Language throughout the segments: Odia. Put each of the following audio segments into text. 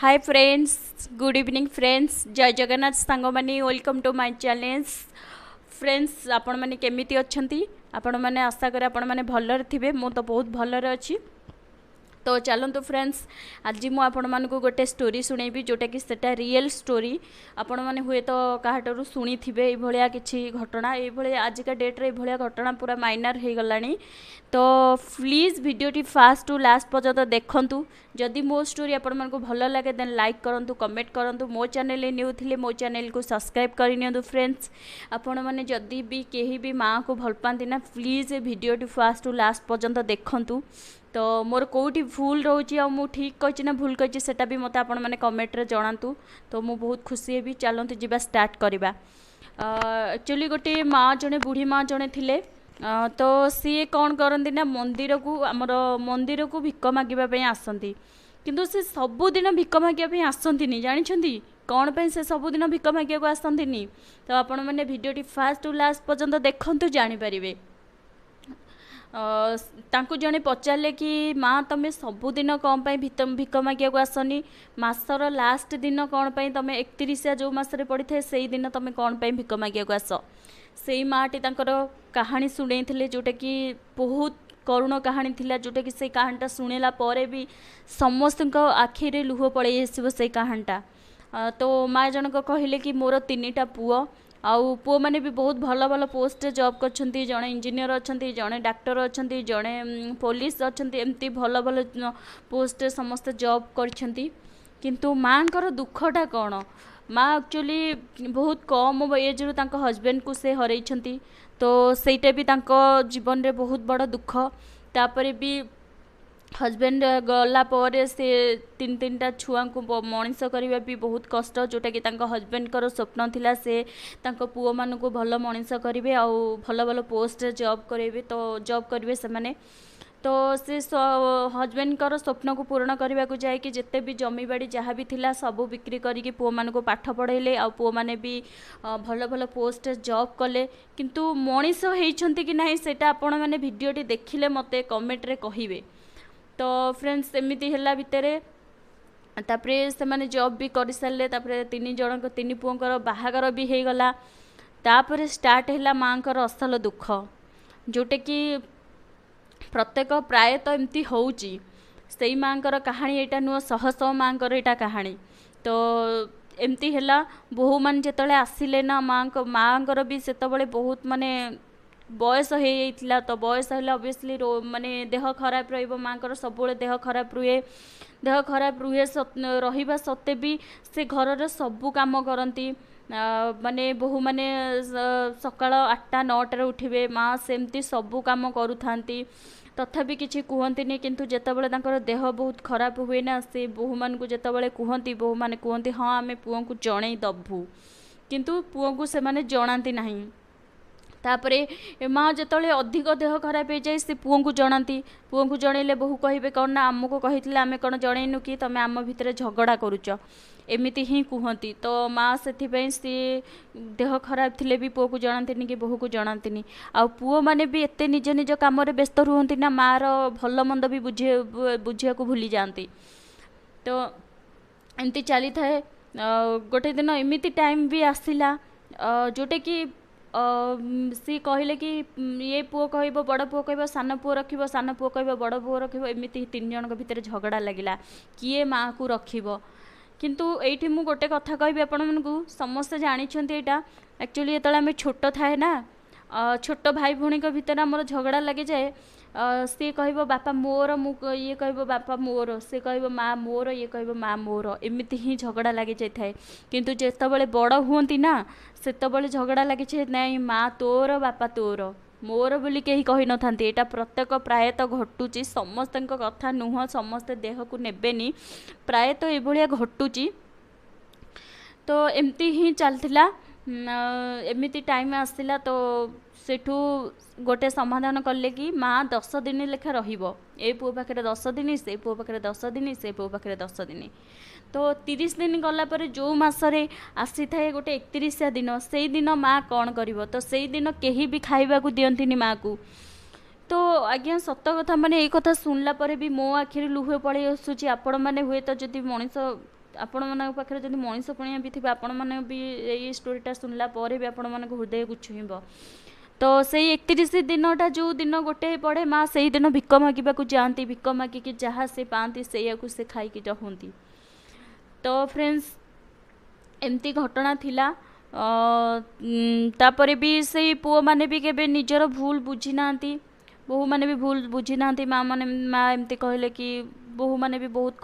हाय फ्रेंड्स, गुड इवनिंग फ्रेंड्स, जय जगन्नाथ सांग मानी welcome to my challenge. Friends आपण माने केमिति अछंती? आपण माने आशा करे आपण माने भलरे थिबे। मो तो बहुत भलरे अछि। तो चलतु फ्रेंड्स, आज मुझे आपण मानक गोटे स्टोरी शुणेबी जोटा कि सेटा रियल स्टोरी। आपण माने हुए तो कहाटू शुणी थे ये किसी घटना ये आजिका डेट्रे ये घटना पूरा माइनर हो गलानी। तो प्लीज भिडियोटी फास्ट टू लास्ट पर्यंत देखंतु। जदि मो स्टोरी आपण मानक भल लगे देन लाइक करंतु, कमेंट करंतु। मो चैनल न्यू थिले मो चैनल को सब्सक्राइब करनियंतु फ्रेंड्स। आपण माने जदि भी केही भी माँ को भल पाती ना, प्लीज भिडियोटी फास्ट टू लास्ट पर्यंत देखंतु। तो मोर कौटी भूल रोचे आ मु ठीक कही ना भूल कही सेटा भी मत आपण मैंने कमेंट रे जणातु। तो मु बहुत खुशी हेबी। चलते जीवा स्टार्ट करवा। एक्चुअली गोटे माँ जड़े बुढ़ी माँ जड़े थिले। तो सी कौन करती ना मंदिर को आमर मंदिर को भिक मागे आसती, किंतु से सबुदिन भिक मागे आसती जानी कौन पे से सबुदिन भिक मागे आसती। तो आपण मैंने भिडियोटी फास्ट टू लास्ट पर्यंत देखंतु जानीपारे। तांकु जने पचारे कि माँ तुम सबुदिन कौन पाई भिक मागे आसनी, मासर लास्ट दिन कौन पाई तुम 31 जो मसरे पड़ी थे से दिन तुम कौन पाई भिक मागे आस। से माटी तांकर कहानी शुणे थे जोटा कि बहुत करुण कहानी थिला, जोटा कि से कहानीटा शुणेला परे भी समस्त आखिरे लुह पड़े आसो से कहानीटा। तो माँ जनक कहले कि मोर 3टा पुओ आउ पुओ मैंने भी बहुत भल भल पोस्ट जॉब करछंती। जड़े इंजीनियर अच्छी, जड़े डाक्टर अच्छी, जड़े पुलिस अच्छी, एमती भल भल पोस्ट समस्त जॉब करछंती। किंतु माँ कर दुखटा कौन? माँ एक्चुअली बहुत कम एज रु तांको हस्बैंड को से हरैछंती। तो सेटा भी तांको जीवन रे बहुत बड़ दुख। तापरे भी हस्बैंड गला पर से 3-3टा छुआ को मनीष करवा भी बहुत कष्ट, जोटा कि हस्बैंड कर स्वप्न थिला से तांको पुओ मान को भल मनीष करेंगे आउ भल भल पोस्ट जॉब करेंगे। तो जॉब करेंगे से माने। तो से हस्बैंड कर स्वप्न को पूरण करने को जाए कि जिते भी जमी बाड़ी जहाँ भी थिला सबू बिक्री करके पुओ मान को पाठ पढ़ेले आ पुओ माने भी भल भल पोस्ट जॉब कले। किंतु मनीष होइछंती कि नहीं सेटा आपण माने भिडियोटी देखिले मते कमेंट रे कहिबे। तो फ्रेंड्स एमती है भितर तापरे से माने जॉब भी कर सारे, 3 पुओंकर बाहागर भी हो गला। तापरे स्टार्ट है माँ कर असल दुख, जोटे कि प्रत्येक प्रायतः एमती होउची। से माँ कर कहानी यहाँ नुह, शह शह माँ कर यहाँ कहानी। तो एमती है बोहू मान जिते आसिले ना माँ भी से बहुत माने बयस हो। तो बयस है ऑब्वियसली माने देह खराब रहिबो। माँ कर सब देह खराब रुहे। देह खराब रुहे रहिबा सत्ते भी से घर सबू काम करती। माने बोहू माने सकाळ 8-9 उठिबे, माँ सेमती सबू काम करूथांती। तथापि किछि कहंतिनी। किंतु जेतेबेले तांकर देह बहुत खराब हुए ना, से बोहू मान को जेतेबेले कहंती, बोहू माने कहंती हाँ आमे पुओ को जणै दबु, किंतु पुओ को से माने जणांती नहीं। तापरे माँ जिते अधिक देह खराब हो जाए से पुओ को जनाती। पुओ को जनइले बोहू कहे कौन ना आमको कही आम कौन जनइनु कि तुम आम भितर झगड़ा करुच, एमती ही कहती। तो माँ से देह खराब थिले भी पुओ को जनाती कि बोहू को जनाती। आ पुओ मैंने भी एत निज निज कम व्यस्त रुहति ना, माँ भल मंद भी बुझिया को भूली जाती। तो एमती चली थाए। गोटे दिन एमती टाइम भी आसला जोटे कि सी कहले कि ये पुओ कह बड़ पुओ कह सान पुओ रख, सान पुओ कह बड़ पुओ रख। एमती 3 जन भितर झगड़ा लगिला किए माँ को रखिब। किंतु एठी मु गोटे कथा कहबी आपण मानकू, समस्ते जानिछंती एटा। एक्चुअली जेतले आमे छोट थाए ना, छोट भाई भौणी के भितर हमर झगड़ा लगे जाए। सी कह बापा मोर, ये कह बापा मोर, से कह माँ मोर, ये कह माँ मोर, एमती ही झगड़ा लगे जाए। किंतु जेतबेले बड़ हुंती ना सेतबेले झगड़ा लगे जाए नहीं माँ तोर बापा तोर, मोर बोली कहीं कही न थांती। एटा प्रत्येक प्रायतः घटुची, समस्त कथा नुह, समस्ते देह को नेबेनी, प्रायतः ये भलिया घटुची। तो एमती ही चलथिला। एमती टाइम आसला। तो सेठू गोटे समाधान कले कि माँ 10 दिन लेखा रहिबो, ए पुओ पाखे 10 दिन, से पुओ पाखे 10 दिन, से पुओ पाखे 10 दिन। तो 30 दिन गला पर जो मसरे आसी थाए गोटे 31 दिन, से दिन माँ कौन करिवो? तो से दिन केही भी खाइबा को दियंतिनी माँ को। तो आज्ञा सत कथा माने ये कथा सुनला पर भी मो आखिर लुह पड़े आसूची। आपण मैंने हुए तो जदि मनीष ଆପଣମାନଙ୍କ ପାଖରେ ଯଦି ମଣିଷ ପଣିଆ ବି ଥିବେ ଆପଣମାନେ ବି ଏଇ ଷ୍ଟୋରିଟା ଶୁଣିଲା ପରେ ବି ଆପଣମାନଙ୍କ ହୃଦୟକୁ ଛୁଇଁବ। ତ ସେଇ 31 ଦିନଟା ଯେଉଁ ଦିନ ଗୋଟେ ପଡ଼େ ମା ସେଇଦିନ ଭିକ ମାଗିବାକୁ ଯାଆନ୍ତି, ଭିକ ମାଗିକି ଯାହା ସେ ପାଆନ୍ତି ସେଇଆକୁ ସେ ଖାଇକି ରହନ୍ତି। ତ ଫ୍ରେଣ୍ଡସ୍ ଏମିତି ଘଟଣା ଥିଲା। ତାପରେ ବି ସେଇ ପୁଅମାନେ ବି କେବେ ନିଜର ଭୁଲ ବୁଝି ନାହାନ୍ତି, ବୋହୂମାନେ ବି ଭୁଲ ବୁଝି ନାହାନ୍ତି। ମା ଏମିତି କହିଲେ କି ବୋହୂମାନେ ବି ବହୁତ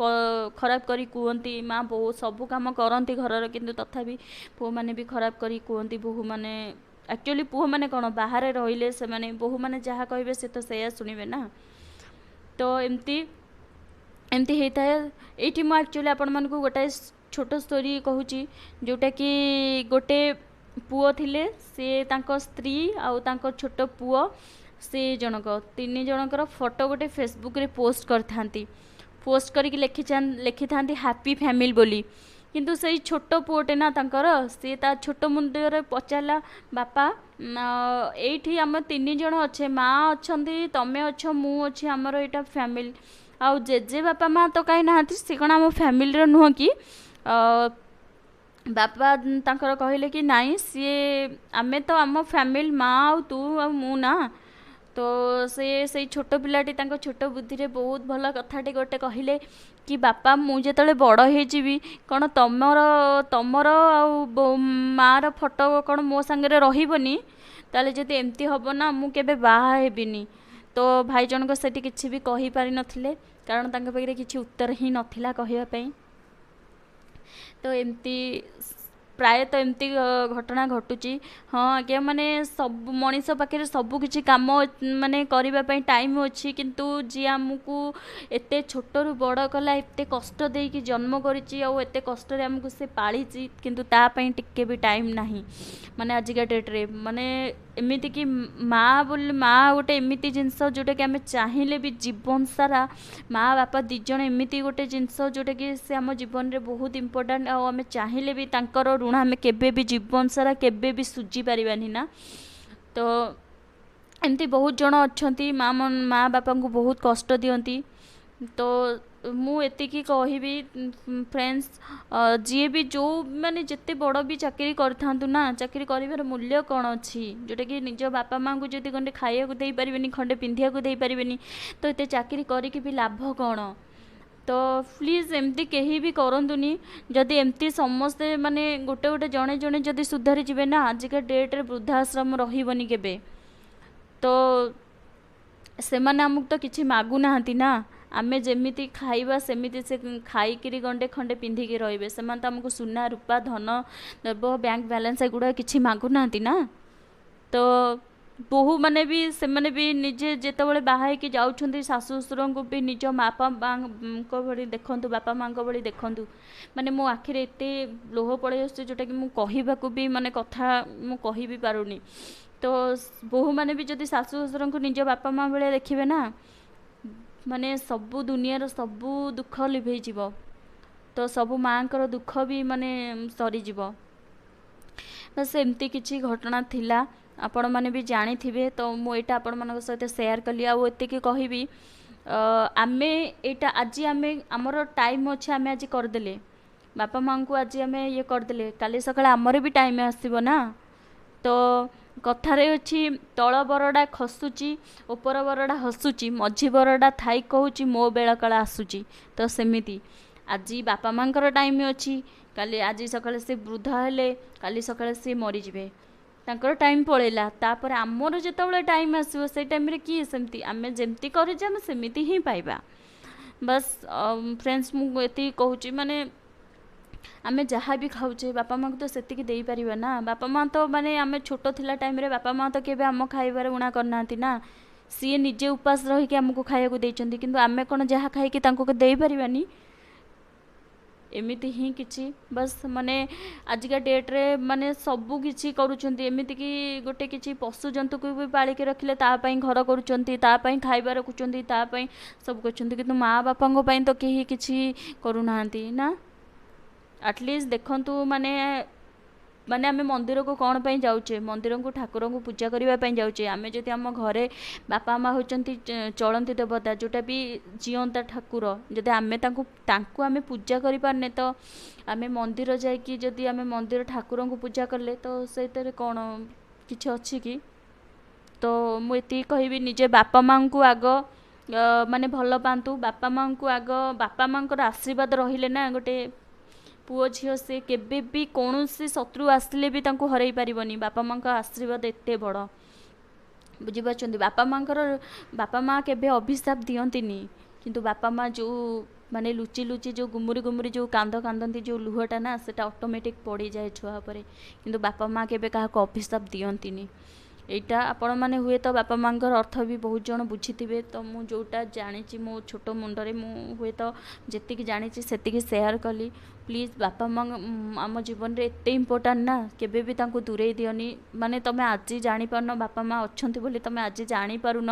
ଖରାପ କରି କୁହନ୍ତି, ମା ବହୁତ ସବୁ କାମ କରନ୍ତି ଘରର, କିନ୍ତୁ ତଥାପି ପୁଅମାନେ ବି ଖରାପ କରି କୁହନ୍ତି। ବୋହୂମାନେ ଆକ୍ଚୁଆଲି ପୁଅମାନେ କ'ଣ ବାହାରେ ରହିଲେ ସେମାନେ ବୋହୂମାନେ ଯାହା କହିବେ ସେ ତ ସେଇଆ ଶୁଣିବେ ନା। ତ ଏମିତି ହେଇଥାଏ। ଏଇଠି ମୁଁ ଆକ୍ଚୁଆଲି ଆପଣମାନଙ୍କୁ ଗୋଟାଏ ଛୋଟ ଷ୍ଟୋରି କହୁଛି, ଯେଉଁଟାକି ଗୋଟେ ପୁଅ ଥିଲେ, ସେ ତାଙ୍କ ସ୍ତ୍ରୀ ଆଉ ତାଙ୍କ ଛୋଟ ପୁଅ, ସେ ଜଣକ 3 ଜଣଙ୍କର ଫଟୋ ଗୋଟେ ଫେସବୁକ୍ରେ ପୋଷ୍ଟ କରିଥାନ୍ତି। ପୋଷ୍ଟ କରିକି ଲେଖିଥାନ୍ତି ହ୍ୟାପି ଫ୍ୟାମିଲି ବୋଲି। କିନ୍ତୁ ସେଇ ଛୋଟ ପୁଅଟେ ନା ତାଙ୍କର, ସିଏ ତା ଛୋଟ ମୁଣ୍ଡରେ ପଚାରିଲା, ବାପା ଏଇଠି ଆମ 3 ଜଣ ଅଛେ, ମା ଅଛନ୍ତି, ତମେ ଅଛ, ମୁଁ ଅଛି, ଆମର ଏଇଟା ଫ୍ୟାମିଲି, ଆଉ ଜେଜେ ବାପା ମା ତ କାହିଁ ନାହାନ୍ତି, ସେ କ'ଣ ଆମ ଫ୍ୟାମିଲିର ନୁହଁ କି? ବାପା ତାଙ୍କର କହିଲେ କି ନାଇଁ, ସିଏ ଆମେ ତ ଆମ ଫ୍ୟାମିଲି, ମା ଆଉ ତୁ ଆଉ ମୁଁ ନା। ତ ସେଇ ଛୋଟ ପିଲାଟି ତାଙ୍କ ଛୋଟ ବୁଦ୍ଧିରେ ବହୁତ ଭଲ କଥାଟି ଗୋଟେ କହିଲେ କି ବାପା ମୁଁ ଯେତେବେଳେ ବଡ଼ ହେଇଯିବି କ'ଣ ତମର ଆଉ ମାଆର ଫଟୋ କ'ଣ ମୋ ସାଙ୍ଗରେ ରହିବନି? ତାହେଲେ ଯଦି ଏମିତି ହେବ ନା ମୁଁ କେବେ ବାହା ହେବିନି। ତ ଭାଇ ଜଣକ ସେଠି କିଛି ବି କହିପାରିନଥିଲେ, କାରଣ ତାଙ୍କ ପାଖରେ କିଛି ଉତ୍ତର ହିଁ ନଥିଲା କହିବା ପାଇଁ। ତ ଏମିତି ପ୍ରାୟତଃ ଏମିତି ଘଟଣା ଘଟୁଛି। ହଁ ଆଜ୍ଞା, ମାନେ ସବୁ ମଣିଷ ପାଖରେ ସବୁ କିଛି କାମ ମାନେ କରିବା ପାଇଁ ଟାଇମ୍ ଅଛି, କିନ୍ତୁ ଯିଏ ଆମକୁ ଏତେ ଛୋଟରୁ ବଡ଼ କଲା, ଏତେ କଷ୍ଟ ଦେଇକି ଜନ୍ମ କରିଛି, ଆଉ ଏତେ କଷ୍ଟରେ ଆମକୁ ସେ ପାଳିଛି, କିନ୍ତୁ ତା ପାଇଁ ଟିକେ ବି ଟାଇମ୍ ନାହିଁ। ମାନେ ଆଜିକା ଡେଟ୍ରେ ମାନେ ଏମିତିକି ମା ଗୋଟେ ଏମିତି ଜିନିଷ ଯେଉଁଟାକି ଆମେ ଚାହିଁଲେ ବି ଜୀବନ ସାରା, ମା ବାପା 2 ଜଣ ଏମିତି ଗୋଟେ ଜିନିଷ ଯେଉଁଟାକି ସେ ଆମ ଜୀବନରେ ବହୁତ ଇମ୍ପୋର୍ଟାଣ୍ଟ, ଆଉ ଆମେ ଚାହିଁଲେ ବି ତାଙ୍କର ଋଣ ଆମେ କେବେ ବି ଜୀବନ ସାରା କେବେ ବି ସୁଝି ପାରିବାନି ନା। ତ ଏମିତି ବହୁତ ଜଣ ଅଛନ୍ତି ମା ବାପାଙ୍କୁ ବହୁତ କଷ୍ଟ ଦିଅନ୍ତି। ତ ମୁଁ ଏତିକି କହିବି ଫ୍ରେଣ୍ଡସ୍, ଯିଏ ବି ମାନେ ଯେତେ ବଡ଼ ବି ଚାକିରି କରିଥାନ୍ତୁ ନା, ଚାକିରି କରିବାର ମୂଲ୍ୟ କ'ଣ ଅଛି? ଯେଉଁଟାକି ନିଜ ବାପା ମାଆଙ୍କୁ ଯଦି ଖଣ୍ଡେ ଖାଇବାକୁ ଦେଇପାରିବେନି, ଖଣ୍ଡେ ପିନ୍ଧିବାକୁ ଦେଇପାରିବେନି, ତ ଏତେ ଚାକିରି କରିକି ବି ଲାଭ କ'ଣ? ତ ପ୍ଲିଜ୍ ଏମିତି କେହି ବି କରନ୍ତୁନି। ଯଦି ଏମିତି ସମସ୍ତେ ମାନେ ଗୋଟେ ଜଣେ ଯଦି ସୁଧାରି ଯିବେ ନା, ଆଜିକା ଡେଟ୍ରେ ବୃଦ୍ଧାଶ୍ରମ ରହିବନି କେବେ। ତ ସେମାନେ ଆମକୁ ତ କିଛି ମାଗୁନାହାନ୍ତି ନା, ଆମେ ଯେମିତି ଖାଇବା ସେମିତି ସେ ଖାଇକିରି ଗଣ୍ଡେ ଖଣ୍ଡେ ପିନ୍ଧିକି ରହିବେ। ସେମାନେ ତ ଆମକୁ ସୁନା ରୂପା ଧନ ଦେବ, ବ୍ୟାଙ୍କ ବାଲାନ୍ସ ଏଗୁଡ଼ା କିଛି ମାଗୁନାହାନ୍ତି ନା। ତ ବୋହୂମାନେ ବି ସେମାନେ ବି ନିଜେ ଯେତେବେଳେ ବାହା ହେଇକି ଯାଉଛନ୍ତି, ଶାଶୁ ଶ୍ୱଶୁରଙ୍କୁ ବି ନିଜ ବାପା ମାଙ୍କ ଭଳି ଦେଖନ୍ତୁ, ବାପା ମାଙ୍କ ଭଳି ଦେଖନ୍ତୁ। ମାନେ ମୋ ଆଖିରେ ଏତେ ଲୁହ ପଳେଇ ଆସୁଛି, ଯେଉଁଟାକି ମୁଁ କହିବାକୁ ବି ମାନେ କଥା ମୁଁ କହିବି ପାରୁନି। ତ ବୋହୂମାନେ ବି ଯଦି ଶାଶୁ ଶ୍ୱଶୁରଙ୍କୁ ନିଜ ବାପା ମା ଭଳିଆ ଦେଖିବେ ନା, ମାନେ ସବୁ ଦୁନିଆର ସବୁ ଦୁଃଖ ଲିଭେଇଯିବ। ତ ସବୁ ମାଆଙ୍କର ଦୁଃଖ ବି ମାନେ ସରିଯିବ। ବାସ୍ ଏମିତି କିଛି ଘଟଣା ଥିଲା, ଆପଣମାନେ ବି ଜାଣିଥିବେ। ତ ମୁଁ ଏଇଟା ଆପଣମାନଙ୍କ ସହିତ ସେୟାର କଲି। ଆଉ ଏତିକି କହିବି, ଆମେ ଏଇଟା ଆଜି ଆମର ଟାଇମ୍ ଅଛି, ଆମେ ଆଜି କରିଦେଲେ, ବାପା ମାଆଙ୍କୁ ଆଜି ଆମେ ଇଏ କରିଦେଲେ, କାଲି ସକାଳେ ଆମର ବି ଟାଇମ୍ ଆସିବ ନା। ତ କଥାରେ ଅଛି, ତଳ ବରଡ଼ା ଖସୁଛି, ଉପର ବରଡ଼ା ହସୁଛି, ମଝି ବରଡ଼ା ଥାଇ କହୁଛି ମୋ ବେଳକାଳ ଆସୁଛି। ତ ସେମିତି ଆଜି ବାପା ମାଆଙ୍କର ଟାଇମ୍ ଅଛି, ଆଜି ସକାଳେ ସେ ବୃଦ୍ଧ ହେଲେ, କାଲି ସକାଳେ ସେ ମରିଯିବେ, ତାଙ୍କର ଟାଇମ୍ ପଳେଇଲା। ତାପରେ ଆମର ଯେତେବେଳେ ଟାଇମ୍ ଆସିବ, ସେଇ ଟାଇମ୍ରେ କିଏ ସେମିତି ଆମେ ଯେମିତି କରିଛେ ଆମେ ସେମିତି ହିଁ ପାଇବା। ବାସ୍ ଫ୍ରେଣ୍ଡସ୍, ମୁଁ ଏତିକି କହୁଛି, ମାନେ ଆମେ ଯାହା ବି ଖାଉଛେ ବାପା ମାଆଙ୍କୁ ତ ସେତିକି ଦେଇପାରିବା ନା। ବାପା ମାଆ ତ ମାନେ ଆମେ ଛୋଟ ଥିଲା ଟାଇମ୍ରେ ବାପା ମାଆ ତ କେବେ ଆମ ଖାଇବାରେ ଉଣା କରିନାହାନ୍ତି ନା। ସିଏ ନିଜେ ଉପାସ ରହିକି ଆମକୁ ଖାଇବାକୁ ଦେଇଛନ୍ତି, କିନ୍ତୁ ଆମେ କ'ଣ ଯାହା ଖାଇକି ତାଙ୍କୁ ଦେଇପାରିବାନି? ଏମିତି ହିଁ କିଛି। ବାସ୍ ମାନେ ଆଜିକା ଡେଟ୍ରେ ମାନେ ସବୁ କିଛି କରୁଛନ୍ତି, ଏମିତିକି ଗୋଟେ କିଛି ପଶୁଜନ୍ତୁକୁ ବି ପାଳିକି ରଖିଲେ ତା ପାଇଁ ଘର କରୁଛନ୍ତି, ତା ପାଇଁ ଖାଇବା ରଖୁଛନ୍ତି, ତା ପାଇଁ ସବୁ କରୁଛନ୍ତି, କିନ୍ତୁ ମା ବାପାଙ୍କ ପାଇଁ ତ କେହି କିଛି କରୁନାହାନ୍ତି ନା। ଆଟଲିଷ୍ଟ ଦେଖନ୍ତୁ, ମାନେ ମାନେ ଆମେ ମନ୍ଦିରକୁ କ'ଣ ପାଇଁ ଯାଉଛେ? ମନ୍ଦିରକୁ ଠାକୁରଙ୍କୁ ପୂଜା କରିବା ପାଇଁ ଯାଉଛେ। ଆମେ ଯଦି ଆମ ଘରେ ବାପା ମା' ହେଉଛନ୍ତି ଚଳନ୍ତି ଦେବତା, ଯେଉଁଟା ବି ଜିଅନ୍ତା ଠାକୁର, ଯଦି ଆମେ ତାଙ୍କୁ ଆମେ ପୂଜା କରିପାରୁନେ, ତ ଆମେ ମନ୍ଦିର ଯାଇକି ଯଦି ଆମେ ମନ୍ଦିର ଠାକୁରଙ୍କୁ ପୂଜା କଲେ ତ ସେଇଥିରେ କ'ଣ କିଛି ଅଛି କି? ତ ମୁଁ ଏତିକି କହିବି, ନିଜେ ବାପା ମା'ଙ୍କୁ ଆଗ ମାନେ ଭଲ ପାଆନ୍ତୁ। ବାପା ମା'ଙ୍କୁ ଆଗ, ବାପା ମା'ଙ୍କର ଆଶୀର୍ବାଦ ରହିଲେ ନା ଗୋଟେ ପୁଅ ଝିଅ ସେ କେବେ ବି କୌଣସି ଶତ୍ରୁ ଆସିଲେ ବି ତାଙ୍କୁ ହରାଇ ପାରିବନି। ବାପା ମା'ଙ୍କ ଆଶୀର୍ବାଦ ଏତେ ବଡ଼, ବୁଝିପାରୁଛନ୍ତି? ବାପା ମା' କେବେ ଅଭିଶାପ ଦିଅନ୍ତିନି, କିନ୍ତୁ ବାପା ମା' ଯେଉଁ ମାନେ ଲୁଚି ଲୁଚି ଯେଉଁ ଗୁମୁରି ଗୁମୁରି ଯେଉଁ କାନ୍ଦନ୍ତି, ଯେଉଁ ଲୁହଟା ନା, ସେଟା ଅଟୋମେଟିକ୍ ପଡ଼ିଯାଏ ଛୁଆ ଉପରେ। କିନ୍ତୁ ବାପା ମା' କେବେ କାହାକୁ ଅଭିଶାପ ଦିଅନ୍ତିନି। এইটা ଆପଣମାନେ ହୁଏତ ବାପା ମା'ଙ୍କର ଅର୍ଥ ବି ବହୁତ ଜଣ ବୁଝିଥିବେ। ତ ମୁଁ ଯେଉଁଟା ଜାଣିଛି ମୋ ଛୋଟ ମୁଣ୍ଡରେ, ମୁଁ ହୁଏତ ଯେତିକି ଜାଣିଛି ସେତିକି ସେୟାର କଲି। ପ୍ଲିଜ୍ ବାପା ମା' ଆମ ଜୀବନରେ ଏତେ ଇମ୍ପୋର୍ଟାଣ୍ଟ ନା, କେବେ ବି ତାଙ୍କୁ ଦୂରେଇ ଦିଅନି। ମାନେ ତୁମେ ଆଜି ଜାଣିପାରୁନ ବାପା ମା' ଅଛନ୍ତି ବୋଲି, ତୁମେ ଆଜି ଜାଣିପାରୁନ,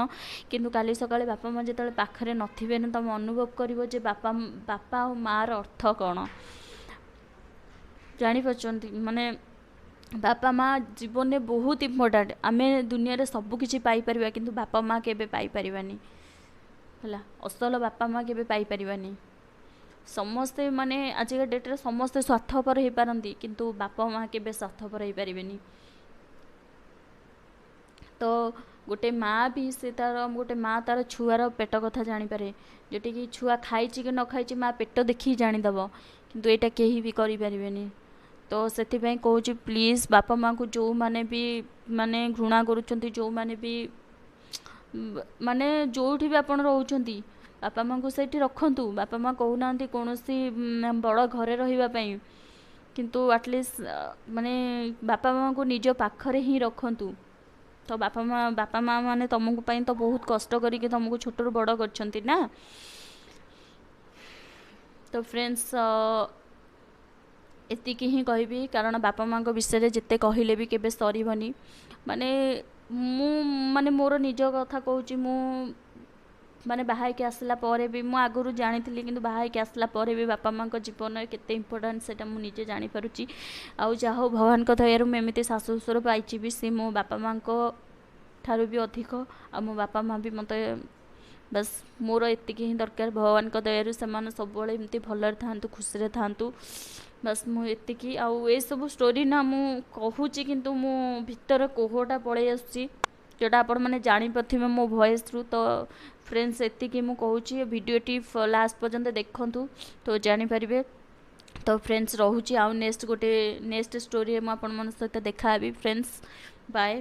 କିନ୍ତୁ କାଲି ସକାଳେ ବାପା ମା' ଯେତେବେଳେ ପାଖରେ ନଥିବେ ନା, ତୁମେ ଅନୁଭବ କରିବ ଯେ ବାପା ଆଉ ମା'ର ଅର୍ଥ କ'ଣ, ଜାଣିପାରୁଛନ୍ତି? ମାନେ ବାପା ମା' ଜୀବନରେ ବହୁତ ଇମ୍ପୋର୍ଟାଣ୍ଟ। ଆମେ ଦୁନିଆରେ ସବୁକିଛି ପାଇପାରିବା, କିନ୍ତୁ ବାପା ମା' କେବେ ପାଇପାରିବାନି, ହେଲା। ଅସଲ ବାପା ମା' କେବେ ପାଇପାରିବାନି। ସମସ୍ତେ ମାନେ ଆଜିକା ଡେଟ୍ରେ ସମସ୍ତେ ସ୍ୱାର୍ଥପର ହେଇପାରନ୍ତି, କିନ୍ତୁ ବାପା ମା' କେବେ ସ୍ୱାର୍ଥପର ହେଇପାରିବେନି। ତ ଗୋଟେ ମା' ବି ଗୋଟେ ମା' ତାର ଛୁଆର ପେଟ କଥା ଜାଣିପାରେ। ଯେଉଁଠିକି ଛୁଆ ଖାଇଛି କି ନ ଖାଇଛି ମା' ପେଟ ଦେଖିକି ଜାଣିଦେବ, କିନ୍ତୁ ଏଇଟା କେହି ବି କରିପାରିବେନି। ତ ସେଥିପାଇଁ କହୁଛି, ପ୍ଲିଜ୍ ବାପା ମା'ଙ୍କୁ ଯେଉଁମାନେ ବି ମାନେ ଘୃଣା କରୁଛନ୍ତି, ଯେଉଁମାନେ ବି ମାନେ ଯେଉଁଠି ବି ଆପଣ ରହୁଛନ୍ତି, ବାପା ମା'ଙ୍କୁ ସେଇଠି ରଖନ୍ତୁ। ବାପା ମା' କହୁନାହାନ୍ତି କୌଣସି ବଡ଼ ଘରେ ରହିବା ପାଇଁ, କିନ୍ତୁ ଆଟଲିଷ୍ଟ ମାନେ ବାପା ମା'ଙ୍କୁ ନିଜ ପାଖରେ ହିଁ ରଖନ୍ତୁ। ତ ବାପା ମା' ମାନେ ତୁମକୁ ପାଇଁ ତ ବହୁତ କଷ୍ଟ କରିକି ତୁମକୁ ଛୋଟରୁ ବଡ଼ କରିଛନ୍ତି ନା। ତ ଫ୍ରେଣ୍ଡସ୍, ଏତିକି ହିଁ କହିବି, କାରଣ ବାପା ମା'ଙ୍କ ବିଷୟରେ ଯେତେ କହିଲେ ବି କେବେ ସରିବନି। ମାନେ ମୋର ନିଜ କଥା କହୁଛି, ମୁଁ ମାନେ ବାହା ହେଇକି ଆସିଲା ପରେ ବି, ମୁଁ ଆଗରୁ ଜାଣିଥିଲି, କିନ୍ତୁ ବାହା ହେଇକି ଆସିଲା ପରେ ବି ବାପା ମା'ଙ୍କ ଜୀବନରେ କେତେ ଇମ୍ପୋର୍ଟାଣ୍ଟ ସେଇଟା ମୁଁ ନିଜେ ଜାଣିପାରୁଛି। ଆଉ ଯାହା ହଉ ଭଗବାନଙ୍କ ଦୟାରୁ ମୁଁ ଏମିତି ଶାଶୁ ଶ୍ୱଶୁର ପାଇଛି ବି, ସେ ମୋ ବାପା ମା'ଙ୍କ ଠାରୁ ବି ଅଧିକ। ଆଉ ମୋ ବାପା ମା' ବି ମୋତେ, ବାସ୍ ମୋର ଏତିକି ହିଁ ଦରକାର, ଭଗବାନଙ୍କ ଦୟାରୁ ସେମାନେ ସବୁବେଳେ ଏମିତି ଭଲରେ ଥାଆନ୍ତୁ, ଖୁସିରେ ଥାଆନ୍ତୁ, ବାସ୍ ମୁଁ ଏତିକି। ଆଉ ଏସବୁ ଷ୍ଟୋରି ନା ମୁଁ କହୁଛି, କିନ୍ତୁ ମୁଁ ଭିତରେ କୋହଟା ପଳେଇ ଆସୁଛି, ଯେଉଁଟା ଆପଣମାନେ ଜାଣିପାରୁଥିବେ ମୋ ଭଏସ୍ରୁ। ତ ଫ୍ରେଣ୍ଡସ୍, ଏତିକି ମୁଁ କହୁଛି। ଭିଡ଼ିଓଟି ଲାଷ୍ଟ ପର୍ଯ୍ୟନ୍ତ ଦେଖନ୍ତୁ, ତ ଜାଣିପାରିବେ। ତ ଫ୍ରେଣ୍ଡସ୍, ରହୁଛି। ଆଉ ନେକ୍ସଟ ଷ୍ଟୋରିରେ ମୁଁ ଆପଣମାନଙ୍କ ସହିତ ଦେଖା ହେବି। Friends, bye.